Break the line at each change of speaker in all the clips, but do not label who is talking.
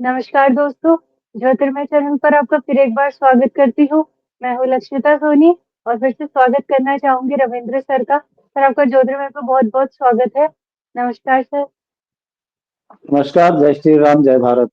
नमस्कार दोस्तों, ज्योतिर्मय चैनल पर आपका फिर एक बार स्वागत करती हूँ। मैं हूँ लक्षिता सोनी और फिर से स्वागत करना चाहूंगी रविंद्र सर का। सर आपका ज्योतिर्मय पर बहुत-बहुत स्वागत है। नमस्कार सर।
नमस्कार। जय श्री राम, जय भारत।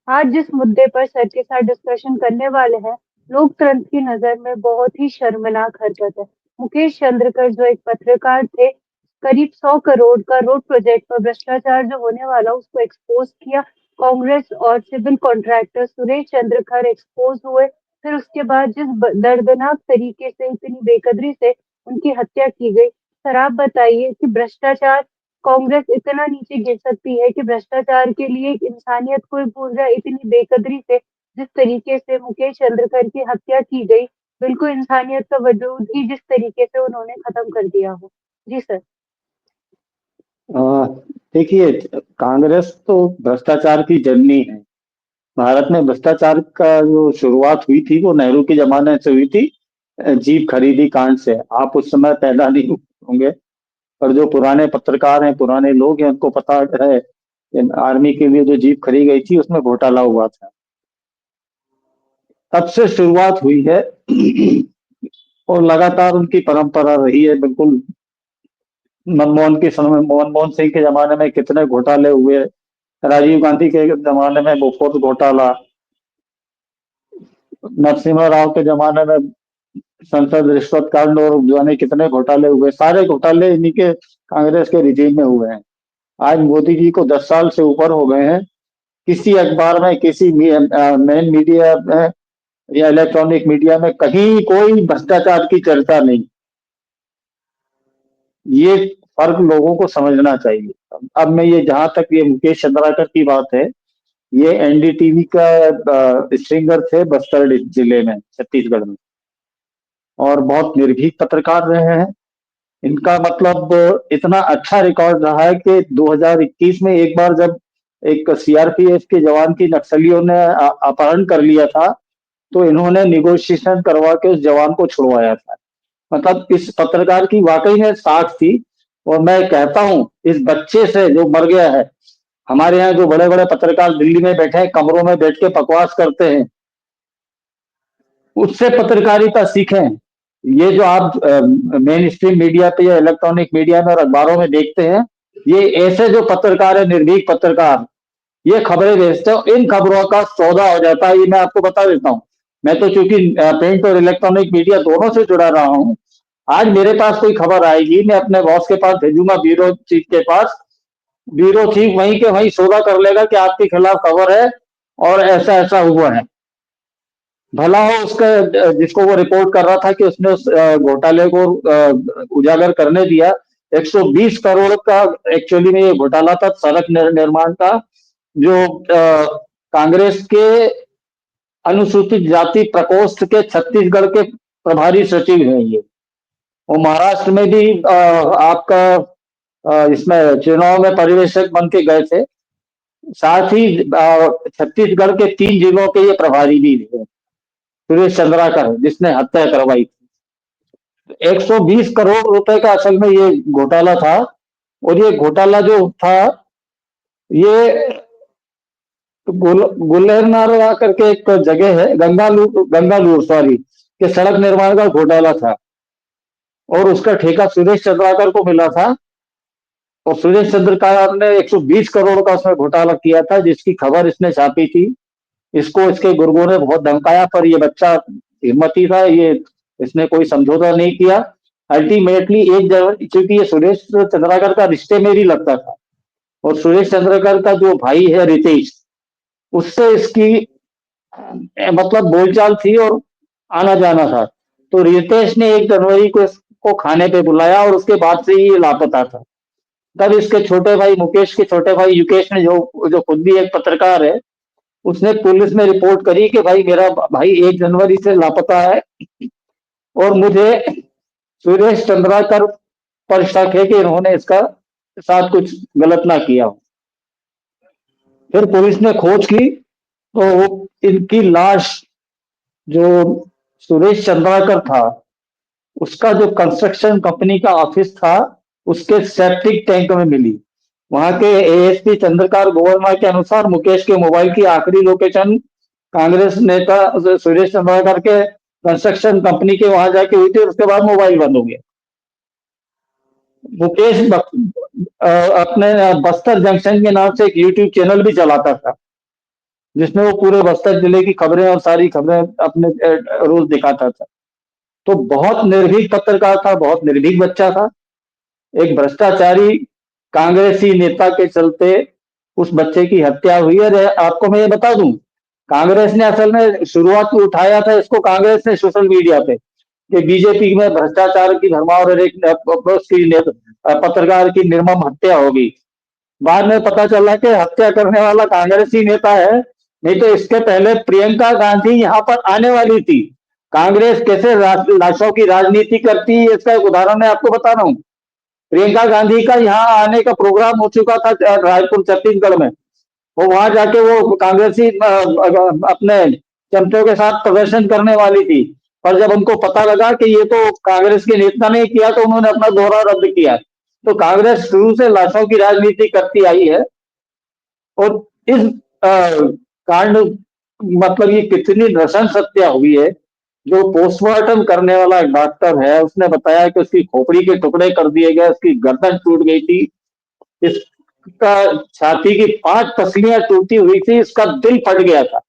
आज जिस मुद्दे पर सर के साथ डिस्कशन करने वाले हैं, लोकतंत्र की नजर में बहुत ही शर्मनाक हरकत है। मुकेश चंद्रकर जो एक पत्रकार थे, करीब 100 करोड़ का रोड प्रोजेक्ट पर भ्रष्टाचार जो होने वाला उसको एक्सपोज किया। कांग्रेस और सिविल कॉन्ट्रैक्टर सुरेश चंद्रकर एक्सपोज हुए। फिर उसके बाद जिस दर्दनाक तरीके से इतनी बेकदरी से उनकी हत्या की गई। सर आप बताइए कि भ्रष्टाचार कांग्रेस इतना नीचे गिर सकती है कि भ्रष्टाचार के लिए एक इंसानियत कोई भूल जाए इतनी बेकदरी से। जिस तरीके से मुकेश चंद्रकर की हत्या की गई, बिल्कुल इंसानियत का वजूद ही जिस तरीके से उन्होंने खत्म कर दिया हो। जी सर।
अ, देखिए, कांग्रेस तो भ्रष्टाचार की जननी है। भारत में भ्रष्टाचार का जो शुरुआत हुई थी वो नेहरू के जमाने से हुई थी। जीप खरीदी कांड से। आप उस समय पैदा नहीं होंगे, पर जो पुराने पत्रकार हैं, पुराने लोग हैं, उनको पता है कि आर्मी के लिए जो जीप खरीदी गई थी उसमें घोटाला हुआ था। तब से शुरुआत हुई है और लगातार उनकी परंपरा रही है। बिल्कुल मनमोहन सिंह के जमाने में कितने घोटाले हुए, राजीव गांधी के जमाने में बोफोर्स घोटाला, नरसिम्हा राव के जमाने में संसद रिश्वत कांड और जाने कितने घोटाले हुए। सारे घोटाले इन्हीं के कांग्रेस के रिजीम में हुए हैं। आज मोदी जी को 10 साल से ऊपर हो गए हैं। किसी अखबार में, किसी मेन मीडिया में या इलेक्ट्रॉनिक मीडिया में कहीं कोई भ्रष्टाचार की चर्चा नहीं। ये फर्क लोगों को समझना चाहिए। अब मैं ये, जहां तक ये मुकेश चंद्राकर की बात है, ये एनडीटीवी का स्ट्रिंगर थे बस्तर जिले में, छत्तीसगढ़ में, और बहुत निर्भीक पत्रकार रहे हैं। इनका मतलब इतना अच्छा रिकॉर्ड रहा है कि 2021 में एक बार जब एक सीआरपीएफ के जवान की नक्सलियों ने अपहरण कर लिया था, तो इन्होंने निगोशिएशन करवा के उस जवान को छुड़वाया था। मतलब इस पत्रकार की वाकई में साख थी। और मैं कहता हूं, इस बच्चे से जो मर गया है, हमारे यहाँ जो बड़े बड़े पत्रकार दिल्ली में बैठे हैं, कमरों में बैठ के बकवास करते हैं, उससे पत्रकारिता सीखें। ये जो आप मेन स्ट्रीम मीडिया पे या इलेक्ट्रॉनिक मीडिया में और अखबारों में देखते हैं, ये ऐसे जो पत्रकार है, निर्भीक पत्रकार, ये खबरें भेजते हो, इन खबरों का सौदा हो जाता है। ये मैं आपको बता देता हूँ। मैं तो चूंकि प्रिंट और इलेक्ट्रॉनिक मीडिया दोनों से जुड़ा रहा हूँ, आज मेरे पास कोई खबर आएगी, मैं अपने बॉस के पास भेजूंगा, ब्यूरो चीफ के पास। ब्यूरो चीफ वहीं के वहीं सौदा कर लेगा कि आपके खिलाफ खबर है और ऐसा ऐसा हुआ है। भला हो उसका, जिसको वो रिपोर्ट कर रहा था कि उसने उस घोटाले को उजागर करने दिया। 120 करोड़ का एक्चुअली में ये घोटाला था, सड़क निर्माण का, जो कांग्रेस के अनुसूचित जाति प्रकोष्ठ के छत्तीसगढ़ के प्रभारी सचिव हैं ये। वो महाराष्ट्र में भी आपका इसमें चुनाव में पर्यवेक्षक बन के गए थे। साथ ही छत्तीसगढ़ के 3 जिलों के ये प्रभारी भी थे। सुरेश चंद्राकर, जिसने हत्या करवाई थी। 120 करोड़ रुपए का असल में ये घोटाला था। और ये घोटाला जो था, ये गुलेरनारवा करके एक जगह है, गंगालूर सॉरी, के सड़क निर्माण का घोटाला था। और उसका ठेका सुरेश चंद्राकर को मिला था। और सुरेश चंद्रकार ने 120 करोड़ का उसमें घोटाला किया था, जिसकी खबर इसने छापी थी। इसको इसके गुर्गों ने बहुत धमकाया, पर ये बच्चा हिम्मती था, ये इसने कोई समझौता नहीं किया। अल्टीमेटली एक जगह, क्योंकि ये सुरेश चंद्राकर का रिश्ते में भी लगता था, और सुरेश चंद्राकर का जो भाई है रितेश, उससे इसकी मतलब बोलचाल थी और आना जाना था। तो रितेश ने 1 जनवरी को इसको खाने पे बुलाया और उसके बाद से ही ये लापता था। तब इसके छोटे भाई, मुकेश के छोटे भाई युकेश ने, जो खुद भी एक पत्रकार है, उसने पुलिस में रिपोर्ट करी कि भाई मेरा भाई 1 जनवरी से लापता है और मुझे सुरेश चंद्राकर पर शक है कि इन्होंने इसका साथ कुछ गलत ना किया हो। फिर पुलिस ने खोज की, तो इनकी लाश, जो सुरेश चंद्राकर था, उसका जो कंस्ट्रक्शन कंपनी का ऑफिस था, उसके सेप्टिक टैंक में मिली। वहां के एएसपी चंद्रकांत गोवर्मा के अनुसार मुकेश के मोबाइल की आखिरी लोकेशन कांग्रेस नेता सुरेश चंद्राकर के कंस्ट्रक्शन कंपनी के वहां जाके हुई थी, उसके बाद मोबाइल बंद हो गया। मुकेश अपने बस्तर जंक्शन के नाम से एक यूट्यूब चैनल भी चलाता था, जिसमें वो पूरे बस्तर जिले की खबरें और सारी खबरें अपने रोज दिखाता था। तो बहुत निर्भीक पत्रकार था, बहुत निर्भीक बच्चा था। एक भ्रष्टाचारी कांग्रेसी नेता के चलते उस बच्चे की हत्या हुई है। आपको मैं ये बता दूं, कांग्रेस ने असल में शुरुआत में उठाया था इसको, कांग्रेस ने सोशल मीडिया पे कि बीजेपी में भ्रष्टाचार की भरमार और एक पत्रकार की निर्मम हत्या होगी। बाद में पता चला कि हत्या करने वाला कांग्रेसी नेता है, नहीं तो इसके पहले प्रियंका गांधी यहाँ पर आने वाली थी। कांग्रेस कैसे लाशों की राजनीति करती है, इसका एक उदाहरण मैं आपको बता रहा हूँ। प्रियंका गांधी का यहाँ आने का प्रोग्राम हो चुका था रायपुर छत्तीसगढ़ में। वो वहां जाके वो कांग्रेसी अपने चमचों के साथ प्रदर्शन करने वाली थी, पर जब उनको पता लगा कि ये तो कांग्रेस के नेता ने किया, तो उन्होंने अपना दौरा रद्द किया। तो कांग्रेस शुरू से लाशों की राजनीति करती आई है। और इस कांड मतलब ये कितनी नृशंस हत्या हुई है। जो पोस्टमार्टम करने वाला एक डॉक्टर है, उसने बताया कि उसकी खोपड़ी के टुकड़े कर दिए गए, उसकी गर्दन टूट गई थी, इसका छाती की 5 पसलियां टूटी हुई थी, इसका दिल फट गया था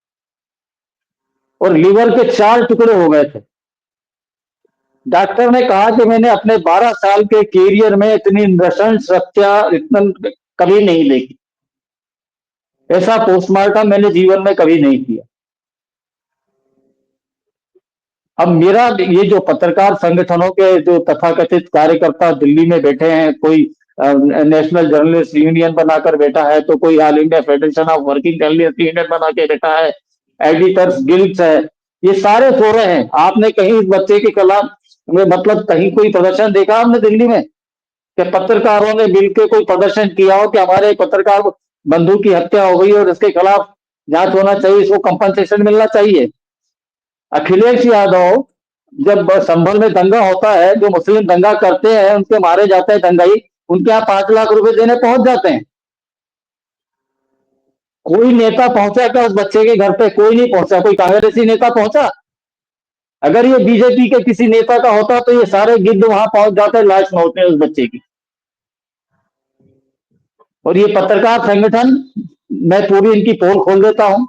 और लीवर के 4 टुकड़े हो गए थे। डॉक्टर ने कहा कि मैंने अपने 12 साल के कैरियर में इतनी नृशंस हत्या इतना कभी नहीं देखी। ऐसा पोस्टमार्टम मैंने जीवन में कभी नहीं किया। अब मेरा ये जो पत्रकार संगठनों के जो तथाकथित कार्यकर्ता दिल्ली में बैठे हैं, कोई नेशनल जर्नलिस्ट यूनियन बनाकर बैठा है, तो कोई all India federation of working journalist union बना के बैठा है, एडिटर्स गिल्ड्स है, ये सारे सो रहे हैं। आपने कहीं इस बच्चे के खिलाफ मतलब कहीं कोई प्रदर्शन देखा आपने दिल्ली में कि पत्रकारों ने मिलकर कोई प्रदर्शन किया हो कि हमारे पत्रकार बंधु की हत्या हो गई और इसके खिलाफ जांच होना चाहिए, इसको कंपनसेशन मिलना चाहिए। अखिलेश यादव जब संभल में दंगा होता है, जो मुस्लिम दंगा करते हैं उनके मारे जाते हैं दंगाई, उनके यहाँ 5 लाख रुपए देने पहुंच जाते हैं। कोई नेता पहुंचा क्या उस बच्चे के घर पे? कोई नहीं पहुंचा। कोई कांग्रेसी नेता पहुंचा? अगर ये बीजेपी के किसी नेता का होता तो ये सारे गिद्ध वहां पहुंच जाते, लाश नोचते उस बच्चे की। और ये पत्रकार संगठन, मैं पूरी इनकी पोल खोल देता हूं।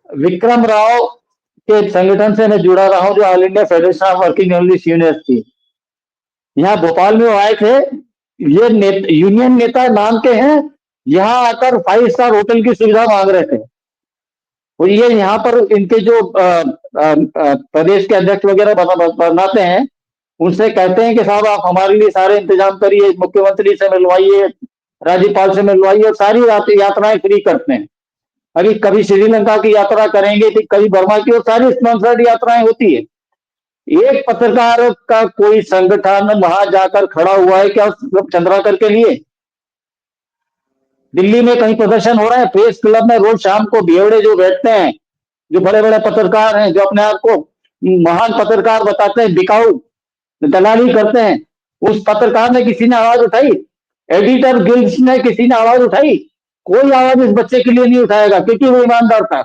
विक्रम राव के संगठन से मैं जुड़ा रहा हूं, जो all India federation of working journalist union थी। यहाँ भोपाल में वो आए थे, ये यूनियन नेता नाम के हैं, यहाँ आकर 5 स्टार होटल की सुविधा मांग रहे थे। और ये यहाँ पर इनके जो प्रदेश के अध्यक्ष वगैरह बनाते हैं, उनसे कहते हैं कि साहब आप हमारे लिए सारे इंतजाम करिए, मुख्यमंत्री से मिलवाइए, राज्यपाल से मिलवाइए, और सारी यात्राएं फ्री करते हैं। अभी कभी श्रीलंका की यात्रा करेंगे, तो कभी बर्मा की, और सारी स्पॉन्सर्ड यात्राएं होती है। एक पत्रकार का कोई संगठन वहां जाकर खड़ा हुआ है क्या चंद्राकर के लिए? दिल्ली में कहीं प्रदर्शन हो रहा है? प्रेस क्लब में रोज शाम को भेड़े जो बैठते हैं, जो बड़े बड़े पत्रकार हैं, जो अपने आप को महान पत्रकार बताते हैं, बिकाऊ दलाली करते हैं, उस पत्रकार ने किसी ने आवाज उठाई? एडिटर गिल्ड्स ने किसी ने आवाज उठाई? कोई आवाज इस बच्चे के लिए नहीं उठाएगा, क्योंकि वो ईमानदार था,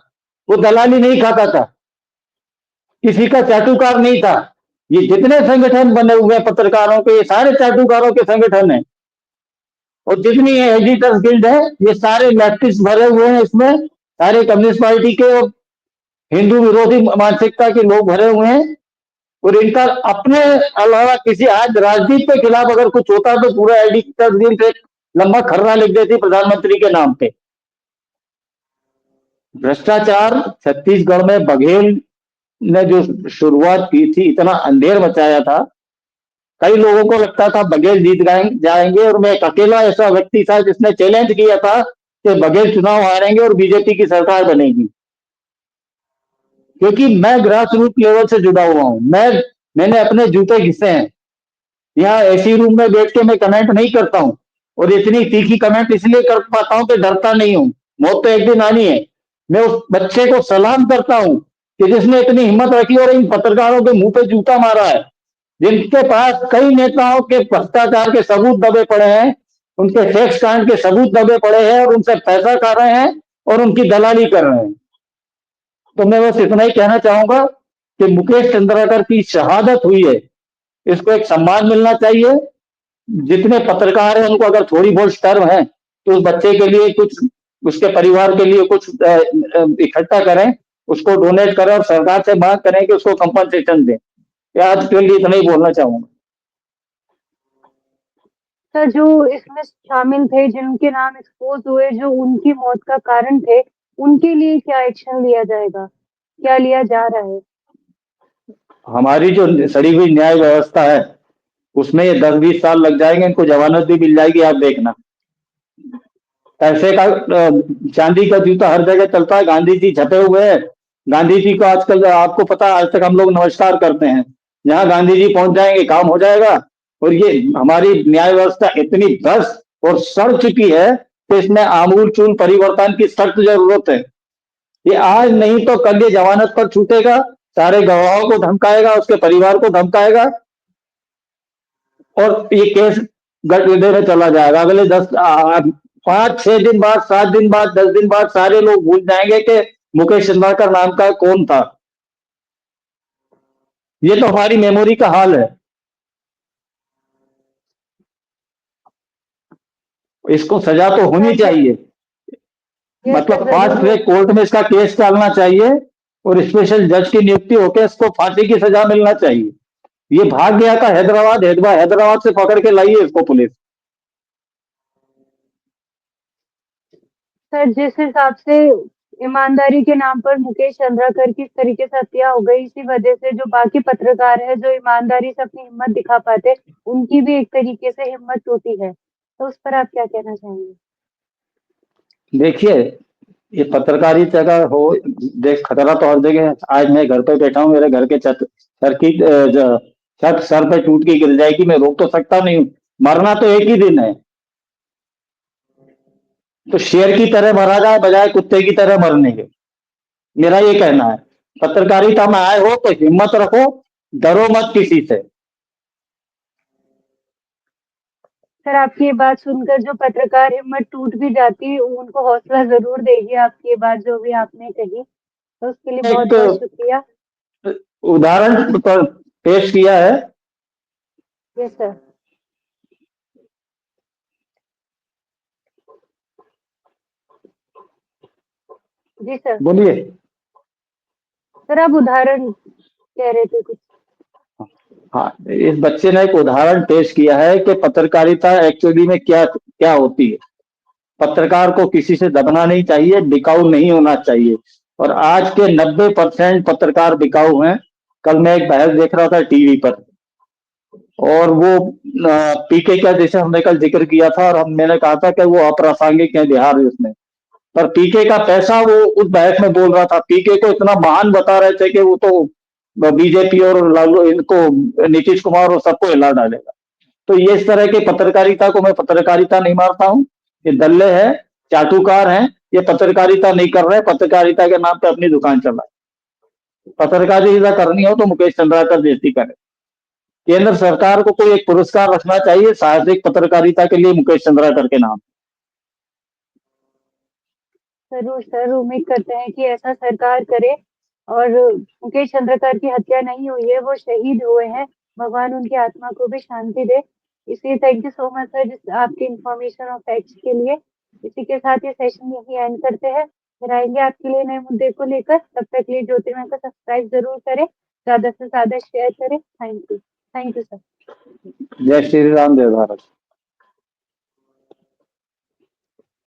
वो दलाली नहीं खाता था, किसी का चाटुकार नहीं था। ये जितने संगठन बने हुए हैं पत्रकारों के, ये सारे चाटुकारों के संगठन हैं। और जितनी एडिटर्स गिल्ड है, ये सारे लेफ्टिस्ट भरे हुए हैं इसमें, सारे कम्युनिस्ट पार्टी के और हिंदू विरोधी मानसिकता के लोग भरे हुए हैं। और इनका अपने अलावा किसी आज राजनीति के खिलाफ अगर कुछ होता तो पूरा एडिटर्स गिल्ड एक लंबा खर्रा लिख देती प्रधानमंत्री के नाम पे। भ्रष्टाचार छत्तीसगढ़ में बघेल ने जो शुरुआत की थी, इतना अंधेर मचाया था, कई लोगों को लगता था बघेल जीत जाएंगे, और मैं एक अकेला ऐसा व्यक्ति था जिसने चैलेंज किया था कि बघेल चुनाव हारेंगे और बीजेपी की सरकार बनेगी। क्योंकि मैं ग्रास रूट लेवल से जुड़ा हुआ हूं, मैंने अपने जूते घिसे हैं। यहाँ एसी रूम में बैठ के मैं कमेंट नहीं करता हूं, और इतनी तीखी कमेंट इसलिए कर पाता हूं कि डरता नहीं हूं। मौत तो एक दिन आनी है। मैं उस बच्चे को सलाम करता हूं कि जिसने इतनी हिम्मत रखी और इन पत्रकारों के मुंह पे जूता मारा है, जिनके पास कई नेताओं के भ्रष्टाचार के सबूत दबे पड़े हैं, उनके सेक्स कांड के सबूत दबे पड़े हैं और उनसे पैसा खा रहे हैं और उनकी दलाली कर रहे हैं। तो मैं बस इतना ही कहना चाहूंगा कि मुकेश चंद्राकर की शहादत हुई है, इसको एक सम्मान मिलना चाहिए। जितने पत्रकार हैं उनको अगर थोड़ी बहुत शर्म है तो उस बच्चे के लिए कुछ, उसके परिवार के लिए कुछ इकट्ठा करें, उसको डोनेट करें और सरकार से मांग करें कि उसको कंपनसेशन दें। आज के लिए इतना ही बोलना चाहूंगा।
सर, जो इसमें शामिल थे, जिनके नाम एक्सपोज हुए, जो उनकी मौत का कारण थे, उनके लिए क्या एक्शन लिया जाएगा, क्या लिया जा रहा है?
हमारी जो सड़ी हुई न्याय व्यवस्था है उसमें ये 10-20 साल लग जाएंगे, इनको जमानत भी मिल जाएगी, आप देखना। पैसे का चांदी का जूता हर जगह चलता है, गांधी जी छपे हुए हैं। गांधी जी को आजकल आपको पता है, आज तक हम लोग नमस्कार करते हैं। जहां गांधी जी पहुंच जाएंगे काम हो जाएगा। और ये हमारी न्याय व्यवस्था इतनी भ्रष्ट और सड़ चुकी है कि इसमें आमूल चूल परिवर्तन की सख्त जरूरत है। ये आज नहीं तो कल ये जमानत पर छूटेगा, सारे गवाहों को धमकाएगा, उसके परिवार को धमकाएगा और ये केस गठिया में चला जाएगा। अगले 5-6 दिन बाद, 7 दिन बाद, 10 दिन बाद सारे लोग भूल जाएंगे कि मुकेश चंद्राकर नाम का कौन था। ये तो हमारी मेमोरी का हाल है। इसको सजा तो होनी
सर,
चाहिए,
ये सर
मतलब फास्ट
जरूर
ट्रैक
होगी।
कोर्ट में इसका केस चलना चाहिए और स्पेशल जज की नियुक्ति होकर इसको फांसी की सजा मिलना चाहिए। ये भाग गया था हैदराबाद, हैदराबाद से पकड़ के लाई है इसको पुलिस।
सर, जिस हिसाब से ईमानदारी के नाम पर मुकेश चंद्राकर की इस तरीके से हत्या हो गई, इसी वजह से जो बाकी पत्रकार है, जो ईमानदारी से अपनी हिम्मत दिखा पाते, उनकी भी एक तरीके से हिम्मत टूटी है। तो उस पर आप क्या कहना चाहेंगे?
देखिए, ये पत्रकारिता का हो, देख खतरा तो हर जगह है। आज मैं घर पे बैठा हूँ, मेरे घर के छत सर की छत सर पे टूट के गिर जाएगी, मैं रोक तो सकता नहीं हूँ। मरना तो एक ही दिन है, तो शेर की तरह मरा जाए बजाय कुत्ते की तरह मरने के। मेरा ये कहना है, पत्रकारिता में आए हो तो हिम्मत रखो, डरो मत किसी से।
सर, आपकी ये बात सुनकर जो पत्रकार हिम्मत टूट भी जाती, उनको हौसला जरूर देगी आपकी ये बात, जो भी आपने कही। तो उसके लिए बहुत
एक
बहुत शुक्रिया।
उदाहरण पर पेश किया है।
Yes sir. जी सर।
बोलिए।
सर, आप उदाहरण कह रहे थे कुछ।
हाँ, इस बच्चे ने एक उदाहरण पेश किया है कि पत्रकारिता एक्चुअली में क्या क्या होती है। पत्रकार को किसी से दबना नहीं चाहिए, बिकाऊ नहीं होना चाहिए। और आज के 90% पत्रकार बिकाऊ हैं। कल मैं एक बहस देख रहा था टीवी पर, और वो पीके का, जैसे हमने कल जिक्र किया था और मैंने कहा था कि वो अप्रासंगिक है बिहार उसमें, पर पीके का पैसा वो उस बहस में बोल रहा था। पीके को इतना महान बता रहे थे कि वो तो बीजेपी और लालू इनको, नीतीश कुमार और सबको हिला डालेगा। तो ये इस तरह की पत्रकारिता को मैं पत्रकारिता नहीं मानता हूँ। ये दल्ले हैं, चाटुकार हैं। ये पत्रकारिता नहीं कर रहे, पत्रकारिता के नाम पे अपनी दुकान चला। पत्रकारिता करनी हो तो मुकेश चंद्राकर जैसी करे। केंद्र सरकार को कोई एक पुरस्कार रखना चाहिए साहसिक पत्रकारिता के लिए मुकेश चंद्राकर के नाम।
जरूर सर, उम्मीद करते हैं कि ऐसा सरकार करे। और मुकेश चंद्रकर की हत्या नहीं हुई है, वो शहीद हुए हैं। भगवान उनकी आत्मा को भी शांति दे। इसलिए thank you so much sir, जिस आपकी इंफॉर्मेशन और फैक्ट्स के लिए। इसी के साथ ये सेशन यही एंड करते हैं। फिर आएंगे आपके लिए नए मुद्दे को लेकर। तब तक के लिए ज्योतिर्मय को सब्सक्राइब जरूर करें, ज्यादा से ज्यादा शेयर करें। Thank you. Thank you sir.
जय श्री राम, जय भारत।